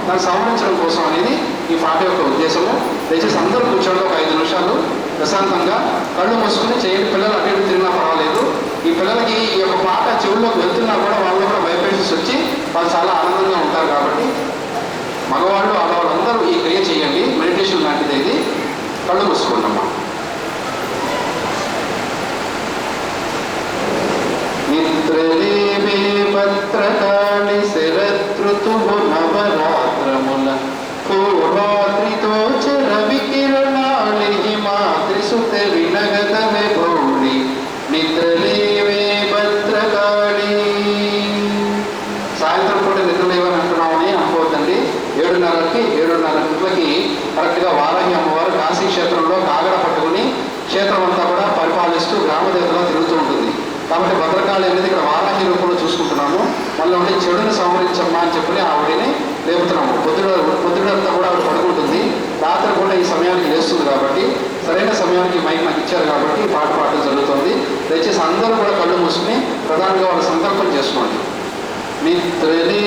దాన్ని సంహరించడం కోసం అనేది ఈ పాట యొక్క ఉద్దేశము. దయచేసి అందరూ కూర్చోండి, ఒక 5 నిమిషాలు ప్రశాంతంగా కళ్ళు మూసుకుని చేయండి. పిల్లలు అటు ఇటు తిరిగినా పర్వాలేదు. ఈ పిల్లలకి ఈ యొక్క పాట చెవుల్లోకి వెళ్తున్నా కూడా వాళ్ళు కూడా వైబ్రేషన్స్ వచ్చి వాళ్ళు చాలా ఆనందంగా ఉంటారు. కాబట్టి మగవాళ్ళు ఆడవాళ్ళు అందరూ ఈ క్రియ చేయండి. మెడిటేషన్ లాంటిది ఇది. కళ్ళు మూసుకుంటామా. నిద్రలేవే భద్రకాళి శరదృతువు నవరాత్రముల పూర్వాద్రితో చర వికిరణాళి హిమాద్రి సుత వినగదవే భౌళి నిద్రలేవే భద్రకాళి. సాయంత్రం పూట నిద్రలేవని అంటున్నామని అనుకోవద్దండి. 7:30 కరెక్ట్గా వారాహి అమ్మవారు కాశీ క్షేత్రంలో కాగడ పట్టుకుని క్షేత్రం అంతా కూడా పరిపాలిస్తూ గ్రామదేవతగా తిరుగుతూ ఉంటుంది. కాబట్టి భద్రకాళి అనేది ఇక్కడ వారాహి రూపంలో చూసుకుంటున్నాము. మళ్ళీ ఉంటే చెడుని సంహరించమ్మా అని చెప్పి ఆవిడని లేపుతున్నాము. పొద్దుడంతా కూడా ఆవిడ పడుకుంటుంది. రాత్రి కూడా ఈ సమయానికి లేస్తుంది. కాబట్టి సరైన సమయానికి మైక్ నాకు ఇచ్చారు కాబట్టి పాట పాడడం జరుగుతుంది. దయచేసి అందరూ కూడా కళ్ళు మూసుకుని ప్రధానంగా వాళ్ళ సంకల్పం చేసుకోండి. నిద్రలే